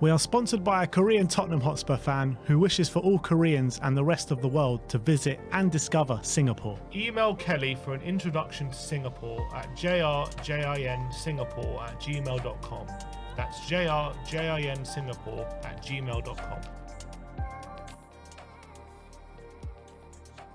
We are sponsored by a Korean Tottenham Hotspur fan who wishes for all Koreans and the rest of the world to visit and discover Singapore. Email Kelly for an introduction to Singapore at jrjinsingapore@gmail.com. That's jrjinsingapore@gmail.com.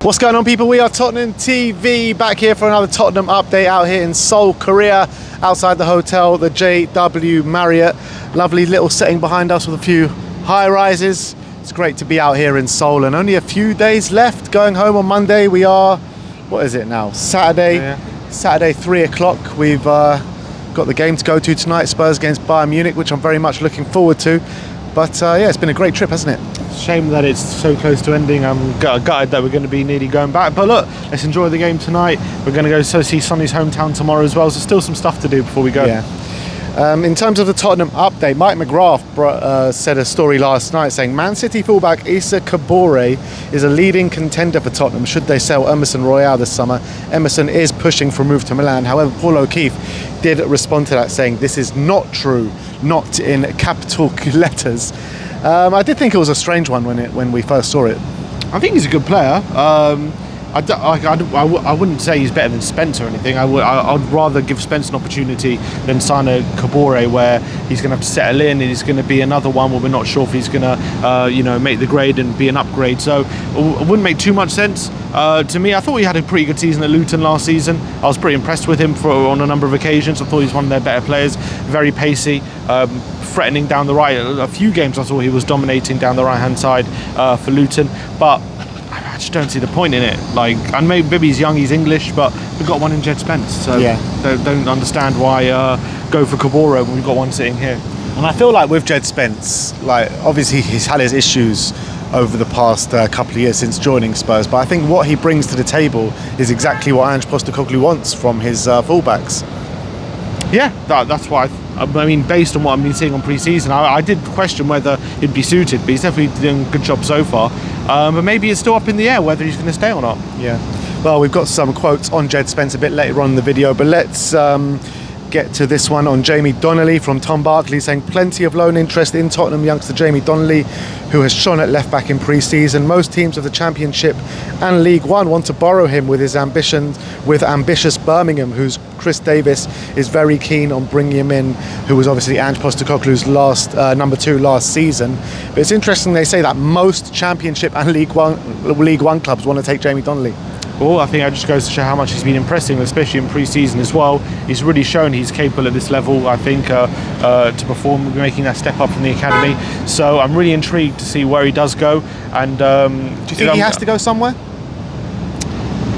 What's going on, people? We are Tottenham TV, back here for another Tottenham update out here in Seoul, Korea, outside the hotel, the JW Marriott. Lovely little setting behind us with a few high rises. It's great to be out here in Seoul, and only a few days left. Going home on Monday. We are, what is it now? Saturday, 3 o'clock. We've got the game to go to tonight, Spurs against Bayern Munich, which I'm very much looking forward to. But yeah, it's been a great trip, hasn't it? Shame that it's so close to ending. I'm gutted that we're going to be nearly going back. But look, let's enjoy the game tonight. We're going to go see Sonny's hometown tomorrow as well. So still some stuff to do before we go. Yeah. In terms of the Tottenham update, Mike McGrath said a story last night saying Man City fullback Issa Kabore is a leading contender for Tottenham should they sell Emerson Royale this summer. Emerson is pushing for a move to Milan. However, Paul O'Keefe did respond to that, saying this is not true, not in capital letters. I did think it was a strange one when we first saw it. I think he's a good player. I wouldn't say he's better than Spence or anything. I'd rather give Spence an opportunity than sign a Kabore where he's going to have to settle in and he's going to be another one where we're not sure if he's going to make the grade and be an upgrade. So it wouldn't make too much sense to me. I thought he had a pretty good season at Luton last season. I was pretty impressed with him on a number of occasions. I thought he's one of their better players, very pacey, threatening down the right. A few games I thought he was dominating down the right hand side for Luton, but I just don't see the point in it. And maybe he's young, he's English, but we've got one in Jed Spence, so yeah. Don't understand why go for Kabore when we've got one sitting here. And I feel like with Jed Spence, obviously he's had his issues over the past couple of years since joining Spurs, but I think what he brings to the table is exactly what Ange Postecoglou wants from his fullbacks. Yeah, that's why. I mean, based on what I've been seeing on pre-season, I did question whether he'd be suited, but he's definitely doing a good job so far. But maybe it's still up in the air whether he's going to stay or not. Yeah. Well, we've got some quotes on Jed Spence a bit later on in the video, but let's get to this one on Jamie Donley from Tom Barkley, saying plenty of loan interest in Tottenham youngster Jamie Donley, who has shone at left back in pre-season. Most teams of the Championship and League One want to borrow him with his ambitions, with ambitious Birmingham, whose Chris Davis is very keen on bringing him in, who was obviously Ange Postecoglou's number 2 last season. But it's interesting they say that most Championship and League One clubs want to take Jamie Donley. Well, I think that just goes to show how much he's been impressing, especially in pre-season as well. He's really shown he's capable at this level, I think, to perform, making that step up from the academy. So I'm really intrigued to see where he does go. And do you think he has to go somewhere?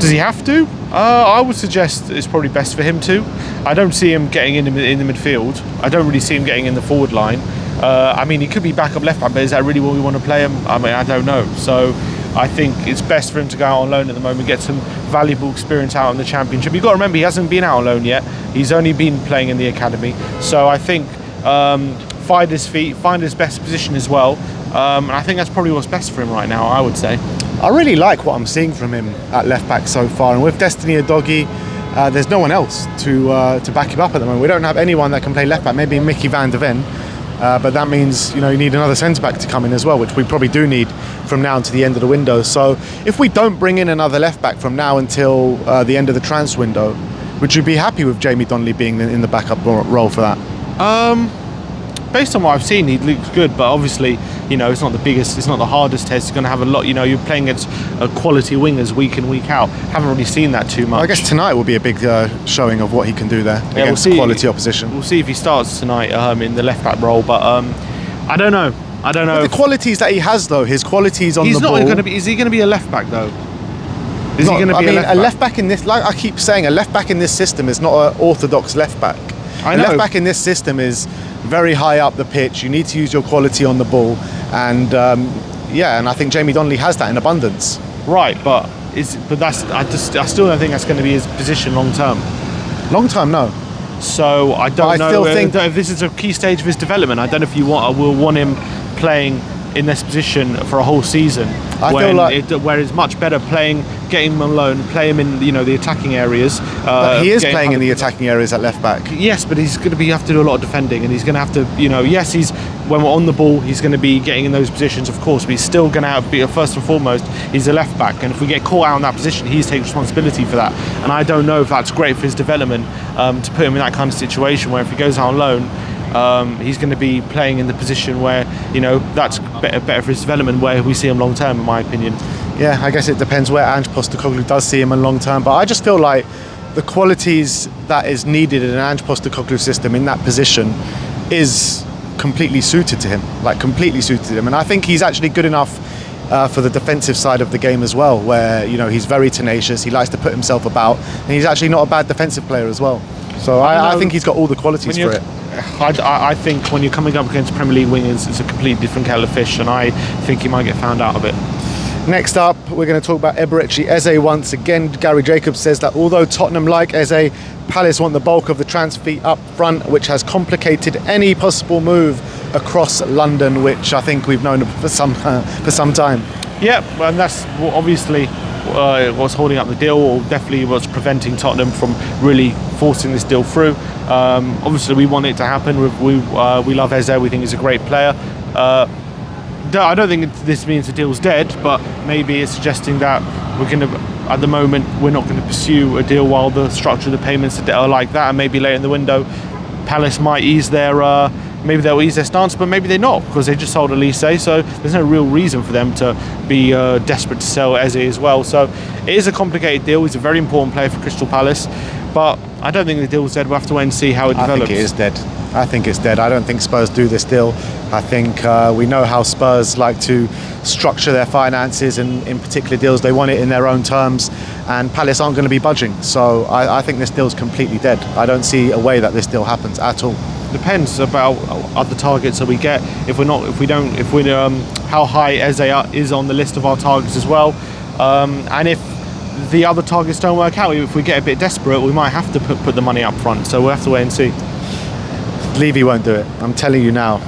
Does he have to? I would suggest it's probably best for him to. I don't see him getting in the midfield. I don't really see him getting in the forward line. I mean, he could be back up left back, but is that really where we want to play him? I mean, I don't know. So I think it's best for him to go out on loan at the moment, get some valuable experience out in the Championship. You've got to remember, he hasn't been out on loan yet. He's only been playing in the academy. So I think find his feet, find his best position as well. And I think that's probably what's best for him right now, I would say. I really like what I'm seeing from him at left back so far. And with Destiny Udogie, there's no one else to back him up at the moment. We don't have anyone that can play left back, maybe Mickey van der Ven. But that means you need another centre-back to come in as well, which we probably do need from now to the end of the window. So if we don't bring in another left-back from now until the end of the transfer window, would you be happy with Jamie Donley being in the backup role for that? Based on what I've seen, he looks good, but obviously, it's not the biggest, it's not the hardest test. It's going to have a lot, you're playing against quality wingers week in, week out. Haven't really seen that too much. Well, I guess tonight will be a big showing of what he can do there against quality opposition. We'll see if he starts tonight in the left back role, but I don't know. But the qualities that he has, though, his qualities on the ball. Is he going to be a left back though? Is he going to be a left back in this? Like I keep saying, a left back in this system is not an orthodox left back. A left back in this system is very high up the pitch. You need to use your quality on the ball, and and I think Jamie Donley has that in abundance. Right, but I still don't think that's going to be his position long term. Long term, no. So I don't know. Still think if this is a key stage of his development. I don't know if will want him playing in this position for a whole season. Where it's much better getting him alone, play him in the attacking areas. But he is playing in the attacking areas at left back. Yes, but he's going to have to do a lot of defending, and he's going to have to yes, he's when we're on the ball, he's going to be getting in those positions, of course, but he's still going to be, first and foremost, he's a left back, and if we get caught out in that position, he's taking responsibility for that. And I don't know if that's great for his development, to put him in that kind of situation where if he goes out on loan, he's going to be playing in the position where, you know, that's better for his development, where we see him long term, in my opinion. Yeah, I guess it depends where Ange Postecoglou does see him in long term, but I just feel like the qualities that is needed in an Ange Postecoglou system in that position is completely suited to him, like completely suited to him. And I think he's actually good enough for the defensive side of the game as well, where, you know, he's very tenacious, he likes to put himself about, and he's actually not a bad defensive player as well. So I think he's got all the qualities for it. I think when you're coming up against Premier League wingers, it's a completely different kettle of fish, and I think he might get found out of it. Next up, we're going to talk about Eberechi Eze once again. Gary Jacobs says that although Tottenham like Eze, Palace want the bulk of the transfer fee up front, which has complicated any possible move across London, which I think we've known for some time. Yeah, and that's obviously what's holding up the deal, or definitely what's preventing Tottenham from really forcing this deal through. Obviously, we want it to happen. We love Eze. We think he's a great player. I don't think this means the deal's dead, but maybe it's suggesting that we're going to, at the moment, we're not going to pursue a deal while the structure of the payments are like that, and maybe later in the window, Palace might ease their, maybe they'll ease their stance, but maybe they're not, because they just sold Elise, so there's no real reason for them to be desperate to sell Eze as well. So it is a complicated deal. He's a very important player for Crystal Palace, but I don't think the deal's dead. We'll have to wait and see how it develops. I think it is dead. I think it's dead. I don't think Spurs do this deal. I think we know how Spurs like to structure their finances, and in particular deals, they want it in their own terms, and Palace aren't going to be budging. So I think this deal's completely dead. I don't see a way that this deal happens at all. Depends about other targets that we get. How high Eze is on the list of our targets as well, and if the other targets don't work out, if we get a bit desperate, we might have to put the money up front. So we'll have to wait and see. Levy won't do it. I'm telling you now.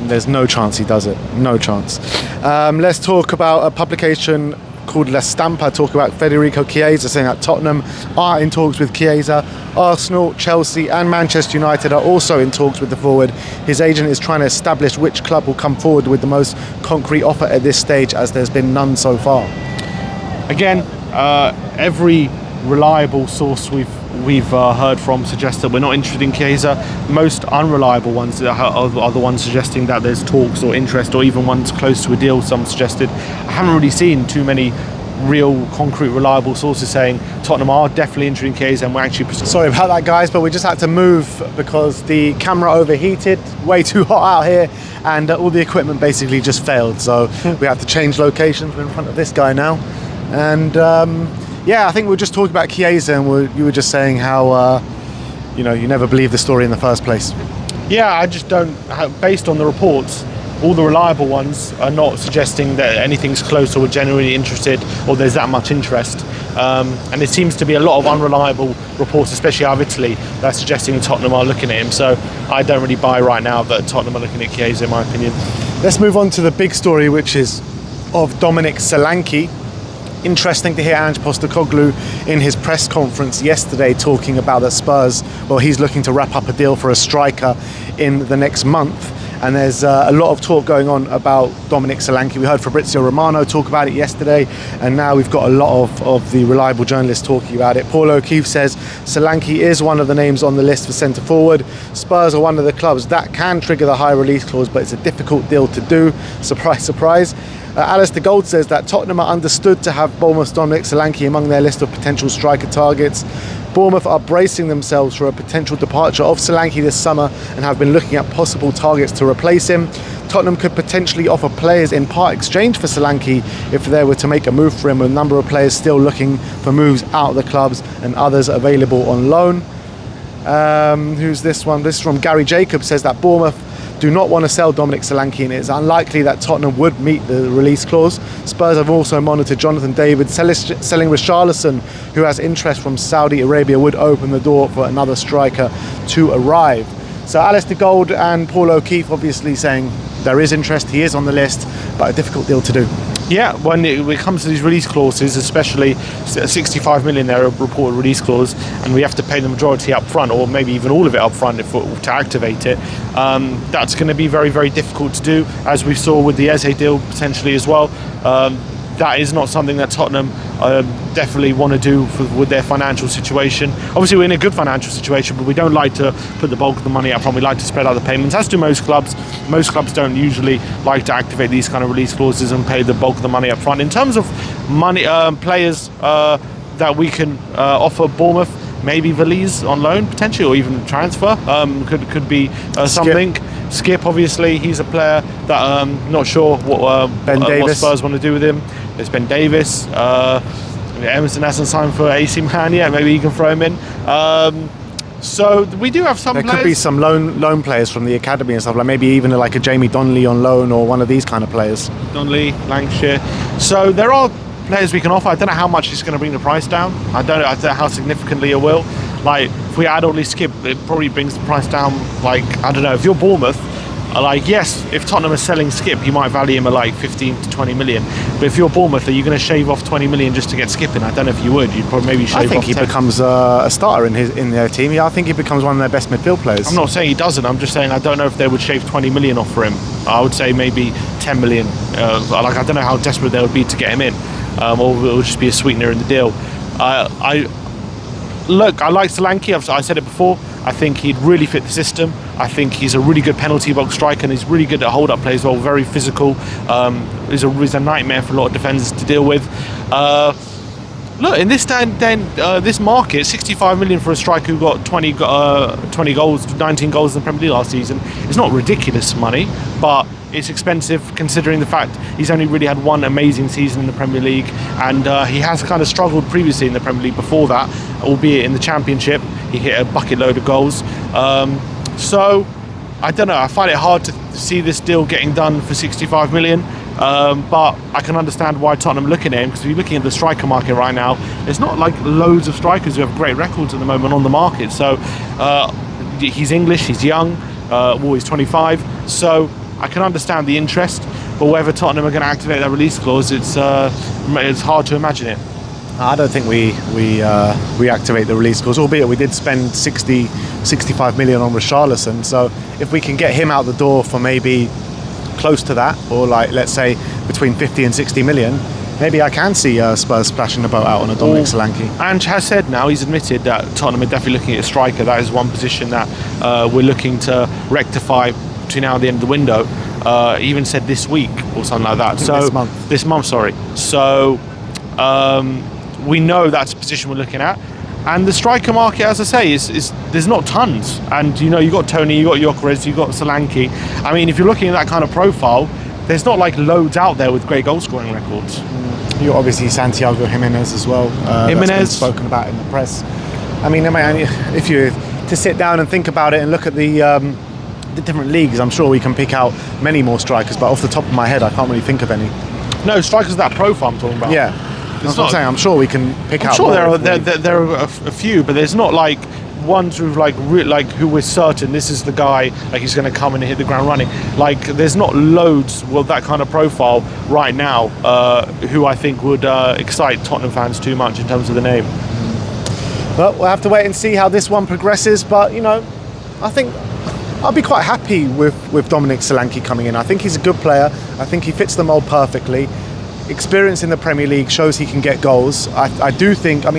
There's no chance he does it. No chance. Let's talk about a publication called La Stampa, talk about Federico Chiesa, saying that Tottenham are in talks with Chiesa. Arsenal, Chelsea and Manchester United are also in talks with the forward. His agent is trying to establish which club will come forward with the most concrete offer at this stage, as there's been none so far. Again, every reliable source we've heard from suggests that we're not interested in Chiesa. Most unreliable ones are the ones suggesting that there's talks or interest, or even ones close to a deal, some suggested. I haven't really seen too many real, concrete, reliable sources saying Tottenham are definitely interested in Chiesa, and we're actually... Sorry about that, guys, but we just had to move because the camera overheated, way too hot out here, and all the equipment basically just failed. So we have to change locations. We're in front of this guy now. And yeah, I think we were just talking about Chiesa, and you were just saying how, you know, you never believed the story in the first place. Yeah, I just don't, based on the reports, all the reliable ones are not suggesting that anything's close or we're genuinely interested, or there's that much interest. And it seems to be a lot of unreliable reports, especially out of Italy, that are suggesting Tottenham are looking at him. So I don't really buy right now that Tottenham are looking at Chiesa, in my opinion. Let's move on to the big story, which is of Dominic Solanke. Interesting to hear Ange Postecoglou in his press conference yesterday talking about that Spurs, well, he's looking to wrap up a deal for a striker in the next month. And there's a lot of talk going on about Dominic Solanke. We heard Fabrizio Romano talk about it yesterday, and now we've got a lot of the reliable journalists talking about it. Paul O'Keefe says Solanke is one of the names on the list for centre forward. Spurs are one of the clubs that can trigger the high release clause, but it's a difficult deal to do. Surprise, surprise. Alistair Gold says that Tottenham are understood to have Bournemouth's Dominic Solanke among their list of potential striker targets. Bournemouth are bracing themselves for a potential departure of Solanke this summer and have been looking at possible targets to replace him. Tottenham could potentially offer players in part exchange for Solanke if they were to make a move for him, with a number of players still looking for moves out of the clubs and others available on loan. Who's this one? This is from Gary Jacobs, says that Bournemouth do not want to sell Dominic Solanke, and it is unlikely that Tottenham would meet the release clause. Spurs have also monitored Jonathan David selling Richarlison, who has interest from Saudi Arabia, would open the door for another striker to arrive. So Alistair Gold and Paul O'Keefe obviously saying there is interest, he is on the list, but a difficult deal to do. Yeah, when it comes to these release clauses, especially 65 million, they're a reported release clause, and we have to pay the majority up front, or maybe even all of it up front to activate it. That's going to be very, very difficult to do, as we saw with the Eze deal potentially as well. That is not something that Tottenham definitely want to do with their financial situation. Obviously, we're in a good financial situation, but we don't like to put the bulk of the money up front. We like to spread out the payments, as do most clubs. Most clubs don't usually like to activate these kind of release clauses and pay the bulk of the money up front. In terms of money, players that we can offer Bournemouth, maybe Valise on loan potentially, or even transfer could be something. Skip, obviously, he's a player that not sure what Spurs want to do with him. There's Ben Davis. Emerson hasn't signed for AC Milan yet. Maybe you can throw him in. So we do have some There players. could be some loan players from the academy and stuff, like maybe even like a Jamie Donley on loan, or one of these kind of players. Donley, Lancashire. So there are players we can offer. I don't know how much it's going to bring the price down. I don't know how significantly it will. Like, if we add only Skip, it probably brings the price down. Like, I don't know, if you're Bournemouth, like, yes, if Tottenham are selling Skip, you might value him at like 15 to 20 million. But if you're Bournemouth, are you going to shave off 20 million just to get Skip in? I don't know if you would. You'd probably maybe shave off. I think he 10. becomes a starter in their team. Yeah, I think he becomes one of their best midfield players. I'm not saying he doesn't. I'm just saying I don't know if they would shave 20 million off for him. I would say maybe 10 million. Like, I don't know how desperate they would be to get him in, or it would just be a sweetener in the deal. Look, I like Solanke. I said it before. I think he'd really fit the system. I think he's a really good penalty box striker, and he's really good at hold-up play as well. Very physical. He's a nightmare for a lot of defenders to deal with. Look, in this this market, 65 million for a striker who got 20 goals, 19 goals in the Premier League last season, it's not ridiculous money, but it's expensive considering the fact he's only really had one amazing season in the Premier League, and he has kind of struggled previously in the Premier League before that, albeit in the Championship. He hit a bucket load of goals. So, I don't know, I find it hard to see this deal getting done for 65 million. But I can understand why Tottenham are looking at him, because if you're looking at the striker market right now, there's not like loads of strikers who have great records at the moment on the market. So he's English, he's young, he's 25, so I can understand the interest, but whether Tottenham are going to activate that release clause, it's hard to imagine it. I don't think we activate the release clause, albeit we did spend 65 million on Richarlison. So if we can get him out the door for maybe close to that, or like, let's say between 50 and 60 million, maybe I can see Spurs splashing the boat out on a Dominic Solanke. Ange has said now, he's admitted that Tottenham are definitely looking at a striker. That is one position that we're looking to rectify between now and the end of the window. He even said this week or something like that. So this month, sorry. So we know that's a position we're looking at. And the striker market, as I say, is there's not tons. And you got Tony, you got Gyökeres, you got Solanke. I mean, if you're looking at that kind of profile, there's not like loads out there with great goal scoring records. You obviously Santiago Jimenez as well. Jimenez, that's been spoken about in the press. I mean, if you to sit down and think about it and look at the different leagues, I'm sure we can pick out many more strikers. But off the top of my head, I can't really think of any. No, strikers of that profile I'm talking about. Yeah. That's what I'm saying. I'm sure we can pick out. I'm sure there are a few, but there's not like ones who like who we're certain this is the guy, like he's going to come in and hit the ground running. Like, there's not loads with that kind of profile right now who I think would excite Tottenham fans too much in terms of the name. Well, we'll have to wait and see how this one progresses. But I think I'll be quite happy with Dominic Solanke coming in. I think he's a good player. I think he fits the mould perfectly. Experience in the Premier League shows he can get goals. I do think, a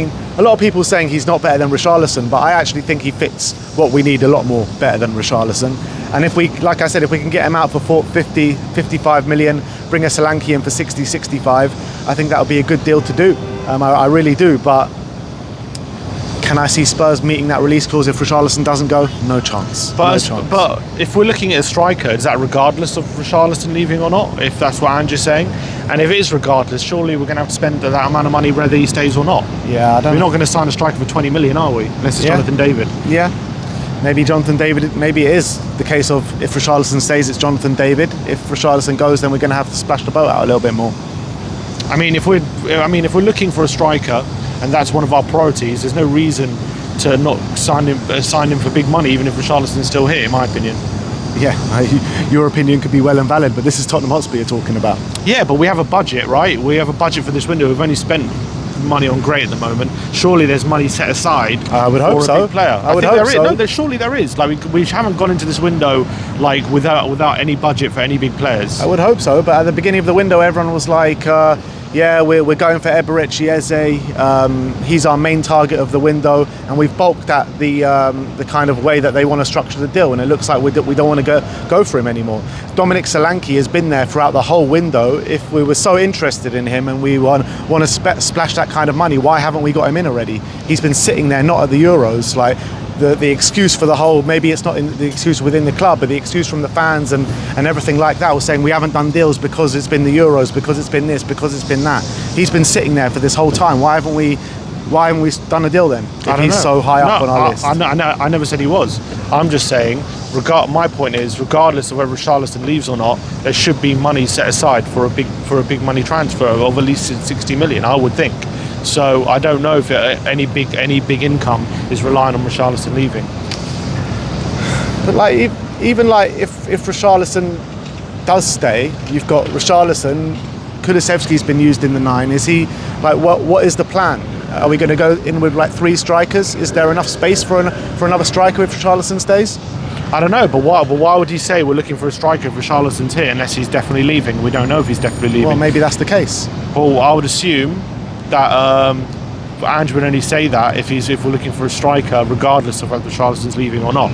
lot of people saying he's not better than Richarlison, but I actually think he fits what we need a lot more better than Richarlison. And if we, like I said, if we can get him out for 50, 55 million, bring a Solanke in for 60, 65, I think that would be a good deal to do. I really do, but can I see Spurs meeting that release clause if Richarlison doesn't go? No chance. But if we're looking at a striker, is that regardless of Richarlison leaving or not? If that's what Ange is saying, and if it is regardless, surely we're going to have to spend that amount of money whether he stays or not. Yeah, we're not going to sign a striker for 20 million, are we? Unless it's Jonathan David. Yeah, maybe Jonathan David. Maybe it is the case of if Richarlison stays, it's Jonathan David. If Richarlison goes, then we're going to have to splash the boat out a little bit more. If we're looking for a striker, and that's one of our priorities, there's no reason to not sign him for big money, even if Richarlison's still here, in my opinion. Yeah, your opinion could be well and valid, but this is Tottenham Hotspur you're talking about. Yeah, but we have a budget, right? We have a budget for this window. We've only spent money on Gray at the moment. Surely there's money set aside I would hope for so. a big player. I would think hope there so. is. No, surely there is. Like we haven't gone into this window like without any budget for any big players. I would hope so, but at the beginning of the window, everyone was like, yeah, we're going for Eberechi Eze. He's our main target of the window, and we've balked at the kind of way that they want to structure the deal, and it looks like we don't want to go for him anymore. Dominic Solanke has been there throughout the whole window. If we were so interested in him and we want to splash that kind of money, why haven't we got him in already? He's been sitting there, not at the Euros. Like the excuse for the whole, maybe it's not the excuse within the club, but the excuse from the fans and everything like that was saying we haven't done deals because it's been the Euros, because it's been this, because it's been that. He's been sitting there for this whole time. Why haven't we done a deal then? If he's so high up on our list. I never said he was. I'm just saying, my point is, regardless of whether Richarlison leaves or not, there should be money set aside for a big money transfer of at least 60 million, I would think. So I don't know if any big income is relying on Richarlison leaving. But like, even like if Richarlison does stay, you've got Richarlison. Kulusevski's been used in the 9. Is he like what is the plan? Are we going to go in with like 3 strikers? Is there enough space for another striker if Richarlison stays? I don't know, but why would you say we're looking for a striker if Richarlison's here unless he's definitely leaving? We don't know if he's definitely leaving. Well, maybe that's the case. Well, I would assume that Ange would only say that if we're looking for a striker, regardless of whether Richarlison's leaving or not.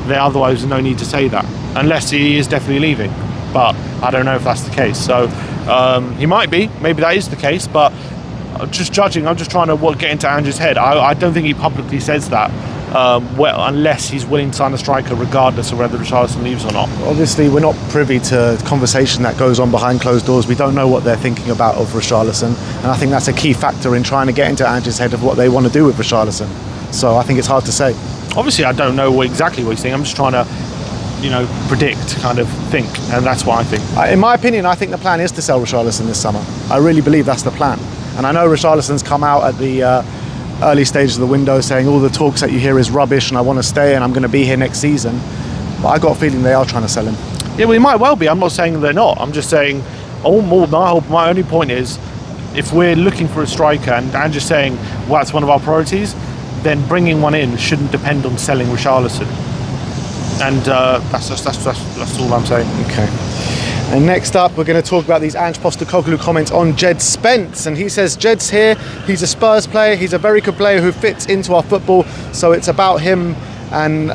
Otherwise, there's no need to say that, unless he is definitely leaving. But I don't know if that's the case. So he might be. Maybe that is the case. But just judging, I'm just trying to get into Ange's head. I don't think he publicly says that. Unless he's willing to sign a striker regardless of whether Richarlison leaves or not. Obviously, we're not privy to conversation that goes on behind closed doors. We don't know what they're thinking about of Richarlison, and I think that's a key factor in trying to get into Ange's head of what they want to do with Richarlison. So I think it's hard to say. Obviously, I don't know exactly what he's thinking. I'm just trying to, predict, kind of think, and that's what I think. In my opinion, I think the plan is to sell Richarlison this summer. I really believe that's the plan. And I know Richarlison's come out at the early stages of the window saying all the talks that you hear is rubbish and I want to stay and I'm going to be here next season. But I got a feeling they are trying to sell him. Yeah, well, he might well be. I'm not saying they're not. I'm just saying, my only point is, if we're looking for a striker and I'm just saying, well, that's one of our priorities, then bringing one in shouldn't depend on selling Richarlison. And that's all I'm saying. Okay. And next up, we're going to talk about these Ange Postecoglou comments on Jed Spence. And he says, Jed's here, he's a Spurs player, he's a very good player who fits into our football, so it's about him, and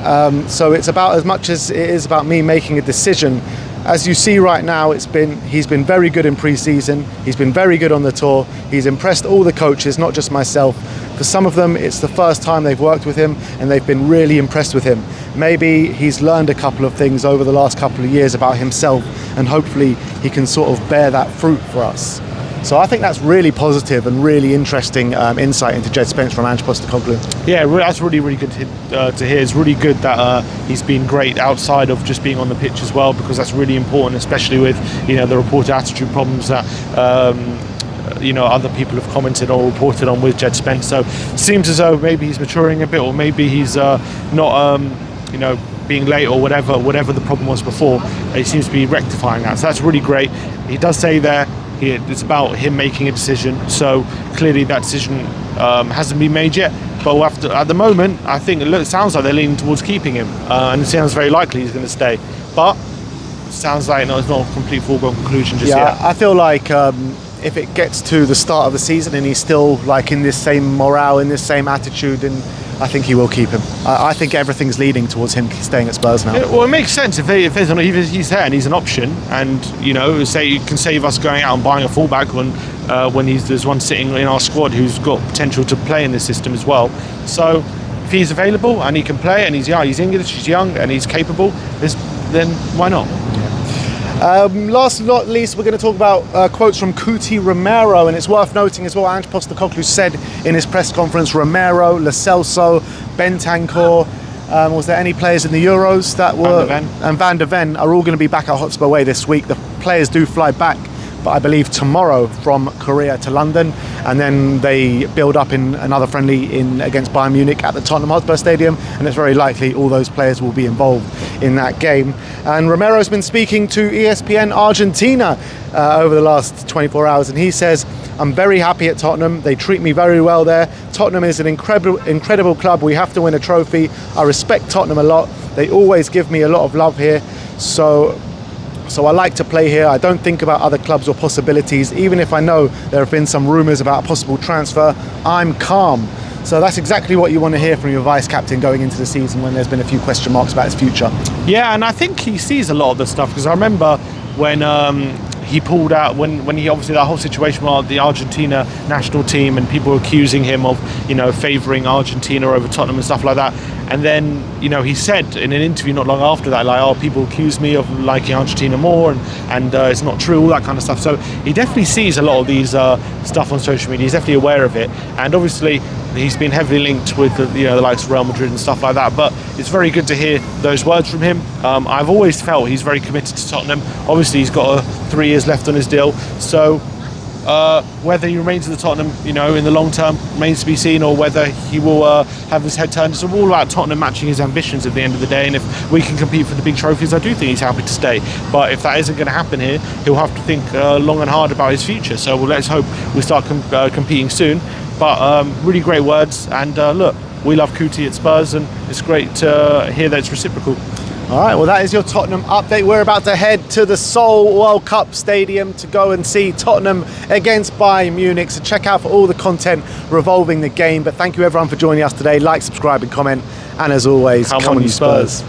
so it's about as much as it is about me making a decision. As you see right now, he's been very good in pre-season, he's been very good on the tour, he's impressed all the coaches, not just myself. For some of them, it's the first time they've worked with him and they've been really impressed with him. Maybe he's learned a couple of things over the last couple of years about himself, and hopefully he can sort of bear that fruit for us. So I think that's really positive and really interesting insight into Jed Spence from Ange Postecoglou. Yeah, that's really, really good to hear. It's really good that he's been great outside of just being on the pitch as well, because that's really important, especially with the reported attitude problems that other people have commented or reported on with Jed Spence. So it seems as though maybe he's maturing a bit, or maybe he's not being late or whatever the problem was before. He seems to be rectifying that. So that's really great. He does say there it's about him making a decision. So clearly that decision hasn't been made yet. But we'll have to, at the moment, I think it sounds like they're leaning towards keeping him, and it sounds very likely he's going to stay. But it sounds like it's not a complete foregone conclusion just yet. I feel like if it gets to the start of the season and he's still like in this same morale, in this same attitude, and I think he will keep him. I think everything's leading towards him staying at Spurs now. Yeah, well, it makes sense if he's there and he's an option, and say you can save us going out and buying a fullback when there's one sitting in our squad who's got potential to play in this system as well. So if he's available and he can play and he's English, he's young and he's capable, then why not? Last but not least, we're going to talk about quotes from Cuti Romero, and it's worth noting as well, Ange Postecoglou said in his press conference, Romero, Lo Celso, Bentancur, was there any players in the Euros that were, and Van der Ven are all going to be back at Hotspur Way this week. The players do fly back but I believe tomorrow from Korea to London, and then they build up in another friendly against Bayern Munich at the Tottenham Hotspur Stadium, and it's very likely all those players will be involved in that game. And Romero's been speaking to ESPN Argentina over the last 24 hours, and he says, I'm very happy at Tottenham. They treat me very well there. Tottenham is an incredible club. We have to win a trophy. I respect Tottenham a lot. They always give me a lot of love here. So I like to play here. I don't think about other clubs or possibilities. Even if I know there have been some rumours about a possible transfer, I'm calm. So that's exactly what you want to hear from your vice captain going into the season when there's been a few question marks about his future. Yeah, and I think he sees a lot of the stuff, because I remember when he pulled out, when he obviously, that whole situation with the Argentina national team and people were accusing him of, you know, favouring Argentina over Tottenham and stuff like that. And then, you know, he said in an interview not long after that, like, oh, people accuse me of liking Argentina more, and it's not true, all that kind of stuff. So he definitely sees a lot of these stuff on social media. He's definitely aware of it, and obviously he's been heavily linked with the likes of Real Madrid and stuff like that. But it's very good to hear those words from him. I've always felt he's very committed to Tottenham. Obviously, he's got 3 years left on his deal, so whether he remains at the Tottenham, you know, in the long term remains to be seen, or whether he will have his head turned. It's all about Tottenham matching his ambitions at the end of the day, and if we can compete for the big trophies, I do think he's happy to stay. But if that isn't going to happen here, he'll have to think long and hard about his future. So let's hope we start competing soon. But really great words, and look, we love Kuti at Spurs, and it's great to hear that it's reciprocal. All right, well, that is your Tottenham update. We're about to head to the Seoul World Cup Stadium to go and see Tottenham against Bayern Munich. So check out for all the content revolving the game. But thank you everyone for joining us today. Like, subscribe and comment. And as always, come on you Spurs.